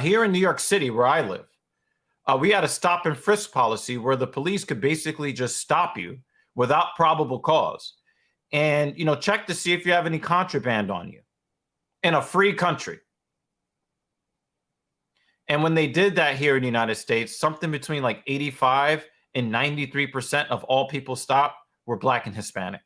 Here in New York City, where I live, we had a stop and frisk policy where the police could basically just stop you without probable cause and, check to see if you have any contraband on you in a free country. And when they did that here in the United States, something between like 85 and 93% of all people stopped were Black and Hispanic.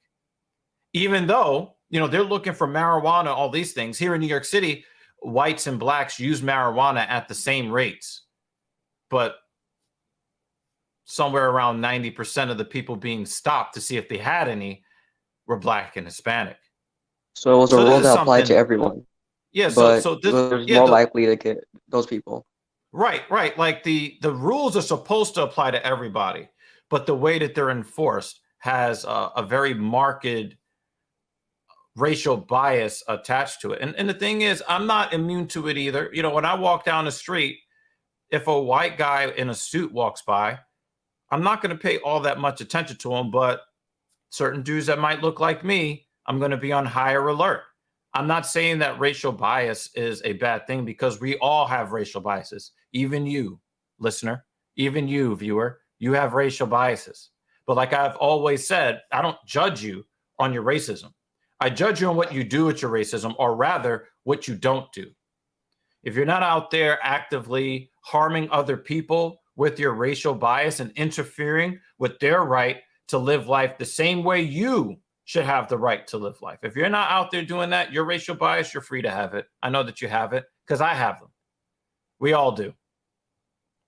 Even though, they're looking for marijuana, all these things. Here in New York City, whites and blacks use marijuana at the same rates. But somewhere around 90% of the people being stopped to see if they had any were Black and Hispanic. So it was a rule that applied to everyone. Yeah, but there's more likely to get those people. Right. Like the rules are supposed to apply to everybody, but the way that they're enforced has a very marked racial bias attached to it. And the thing is, I'm not immune to it either. When I walk down the street, if a white guy in a suit walks by, I'm not going to pay all that much attention to him, but certain dudes that might look like me, I'm going to be on higher alert. I'm not saying that racial bias is a bad thing, because we all have racial biases. Even you, listener, even you, viewer, you have racial biases. But like I've always said, I don't judge you on your racism. I judge you on what you do with your racism, or rather what you don't do. If you're not out there actively harming other people with your racial bias and interfering with their right to live life the same way you should have the right to live life. If you're not out there doing that, your racial bias, you're free to have it. I know that you have it because I have them. We all do.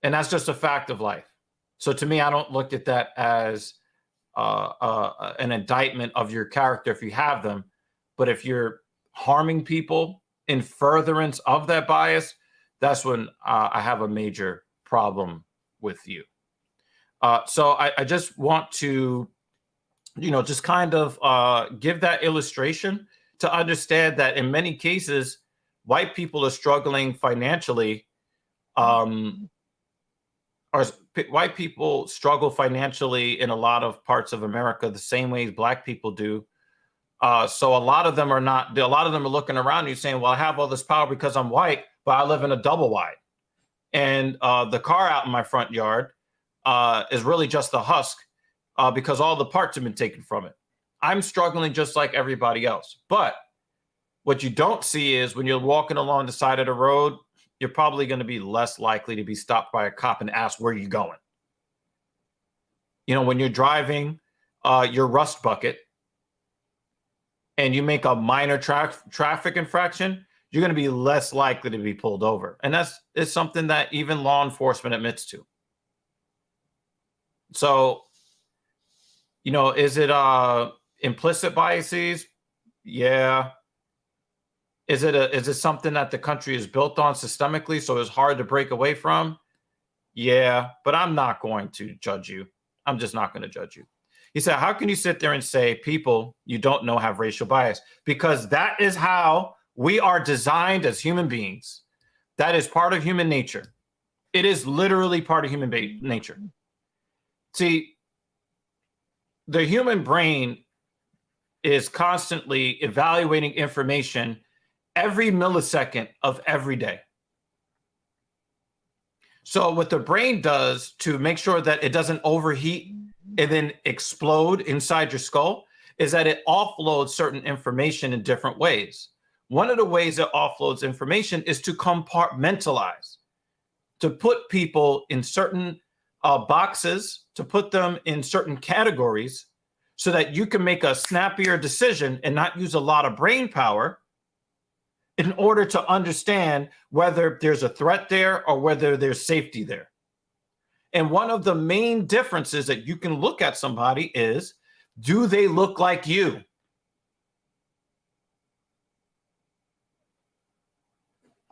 And that's just a fact of life. So to me, I don't look at that as an indictment of your character if you have them. But if you're harming people in furtherance of that bias, that's when I have a major problem with you. So I just want to, just kind of give that illustration to understand that in many cases, white people are struggling financially, or white people struggle financially in a lot of parts of America the same way Black people do. So a lot of them are looking around you saying, well, I have all this power because I'm white, but I live in a double wide. And the car out in my front yard is really just a husk because all the parts have been taken from it. I'm struggling just like everybody else. But what you don't see is when you're walking along the side of the road, you're probably going to be less likely to be stopped by a cop and asked where you're going. When you're driving your rust bucket and you make a minor traffic infraction, you're going to be less likely to be pulled over. And it's something that even law enforcement admits to. So, is it implicit biases? Yeah. Is it something that the country is built on systemically, so it's hard to break away from? Yeah, but I'm not going to judge you. I'm just not going to judge you. He said, how can you sit there and say people you don't know have racial bias? Because that is how we are designed as human beings. That is part of human nature. It is literally part of human nature. See, the human brain is constantly evaluating information every millisecond of every day. So what the brain does to make sure that it doesn't overheat and then explode inside your skull is that it offloads certain information in different ways. One of the ways it offloads information is to compartmentalize, to put people in certain boxes, to put them in certain categories so that you can make a snappier decision and not use a lot of brain power in order to understand whether there's a threat there or whether there's safety there. And one of the main differences that you can look at somebody is, do they look like you?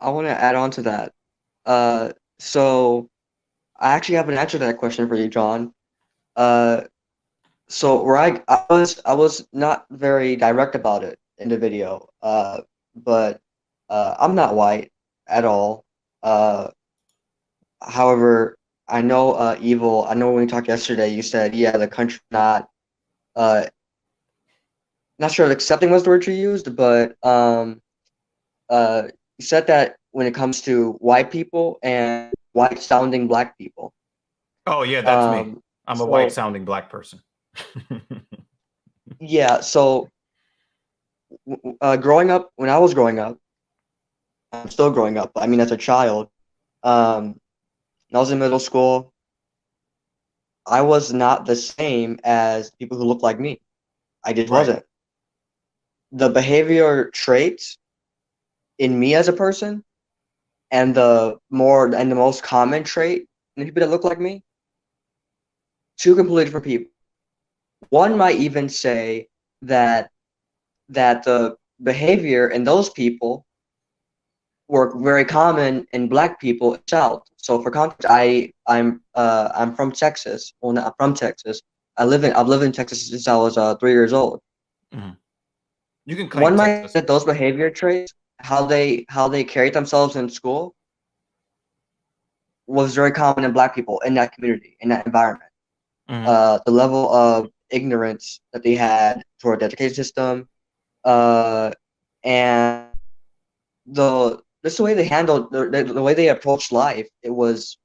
I want to add on to that. So I actually have an answer to that question for you, John. So where I was not very direct about it in the video, but I'm not white at all. However, I know Evil. I know when we talked yesterday, you said, yeah, the country not sure if accepting was the word you used, but you said that when it comes to white people and white sounding black people. Oh yeah, that's me. I'm a white So sounding black person. yeah, so growing up, when I was growing up, I'm still growing up, but I mean as a child, when I was in middle school, I was not the same as people who looked like me. I just Right. wasn't. The behavior traits in me as a person and the most common trait in people that look like me, two completely different people. One might even say that the behavior in those people were very common in black people in the South. So for context, I'm from Texas. Well, not from Texas. I've lived in Texas since I was 3 years old. Mhm. You can claim One might say Texas. that those behavior traits, how they carried themselves in school, was very common in black people in that community, in that environment. Hmm. The level of ignorance that they had toward the education system, uh, and just the way they handled the way they approached life. It was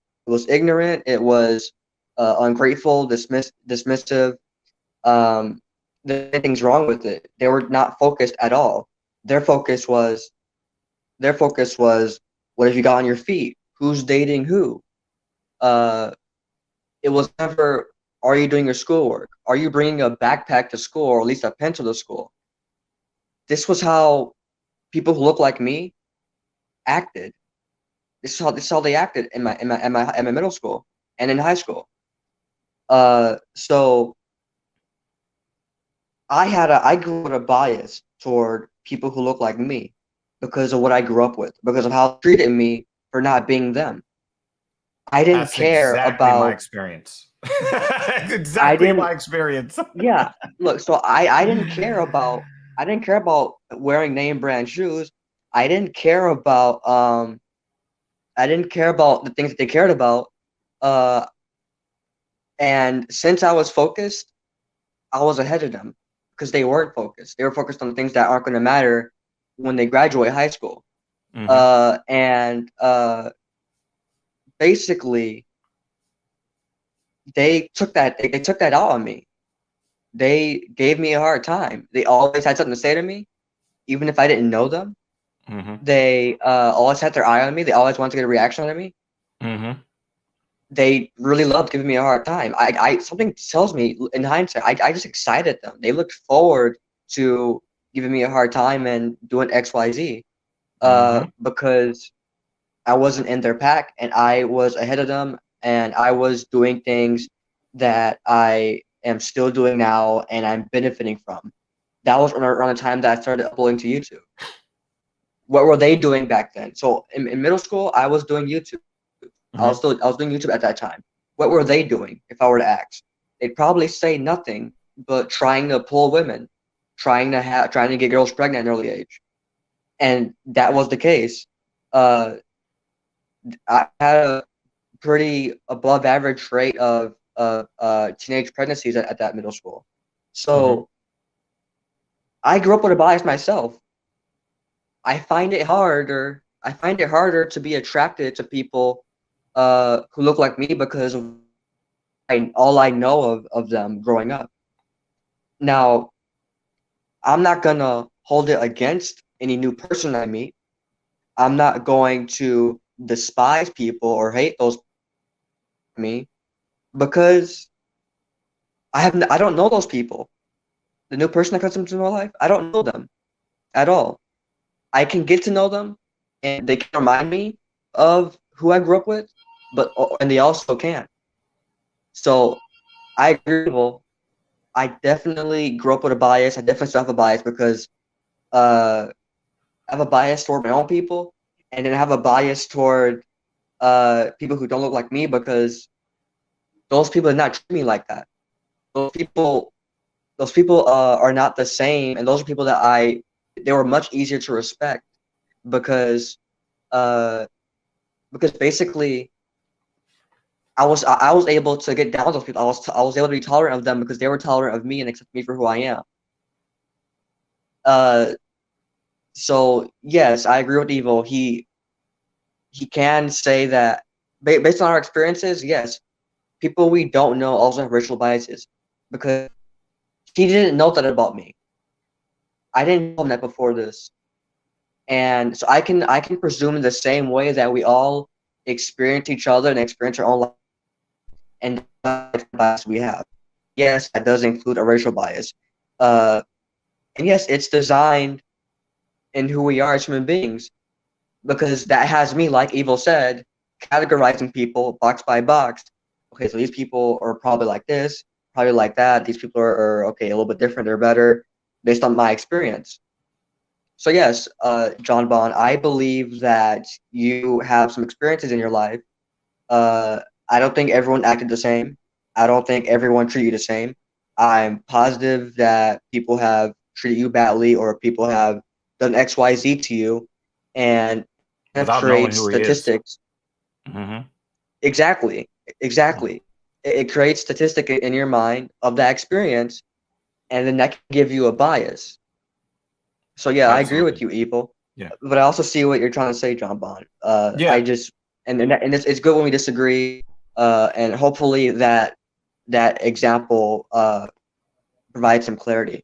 ignorant. It was ungrateful, dismissive. Um, there were things wrong with it. They were not focused at all. Their focus was their focus was what have you got on your feet? Who's dating who? Uh, it was never, are you doing your schoolwork? Are you bringing a backpack to school or at least a pencil to school? This was how people who look like me acted. This is how they acted in my middle school and in high school. So I grew up with a bias toward people who look like me because of what I grew up with, because of how they treated me for not being them. I didn't That's care exactly my about experience. That's I exactly my didn't experience. yeah, look, so I didn't care about wearing name brand shoes. I didn't care about I didn't care about the things that they cared about. Uh and since I was focused, I was ahead of them because they weren't focused. They were focused on the things that aren't going to matter when they graduate high school. Hmm. And Basically, they took that out on me. They gave me a hard time. They always had something to say to me, even if I didn't know them. Hmm. They always had their eye on me. They always wanted to get a reaction out of me. Hmm. They really loved giving me a hard time. Something tells me in hindsight, I just excited them. They looked forward to giving me a hard time and doing XYZ. Hmm. Because I wasn't in their pack and I was ahead of them and I was doing things that I am still doing now and I'm benefiting from. That was around the time that I started uploading to YouTube. What were they doing back then? So in middle school, I was doing YouTube. Hmm. I was doing YouTube at that time. What were they doing if I were to ask? They'd probably say nothing but trying to pull women, trying to get girls pregnant at an early age. And that was the case. Uh, I had a pretty above average rate of teenage pregnancies at that middle school. Hmm. So I grew up with a bias myself. I find it harder to be attracted to people who look like me because of all I know of them growing up. Now, I'm not gonna hold it against any new person I meet. I'm not going to despise people or hate those me because I don't know those people. The new person that comes into my life, I don't know them at all. I can get to know them, and they can remind me of who I grew up with, but and they also can. So I agree. Well, I definitely grew up with a bias. I definitely still have a bias because I have a bias toward my own people, and then I have a bias toward people who don't look like me because those people did not treat me like that. Those people, those people are not the same, and those are people that they were much easier to respect because uh because basically I was able to get down with those people. I was able to be tolerant of them because they were tolerant of me and accept me for who I am. Uh, so yes, I agree with Evo. he can say that based on our experiences, yes, people we don't know also have racial biases because he didn't know that about me. I didn't know that before this. And so I can presume the same way that we all experience each other and experience our own life and bias we have. Yes, that does include a racial bias. Uh, and yes, it's designed in who we are as human beings because that has me, like Evil said, categorizing people box by box. Okay, so these people are probably like this, probably like that. These people are okay, a little bit different or better based on my experience. So yes, John Bond, I believe that you have some experiences in your life. Uh, I don't think everyone acted the same. I don't think everyone treated you the same. I'm positive that people have treated you badly or people have done X, Y, Z to you, and that Without knowing creates who he is. statistics. Mm-hmm. Exactly, exactly. It creates statistic in your mind of that experience, and then that can give you a bias. So yeah, I agree with Absolutely. you, Evil. Yeah. But I also see what you're trying to say, John Bond. I Yeah. just and it's good when we disagree. And hopefully that example provides some clarity.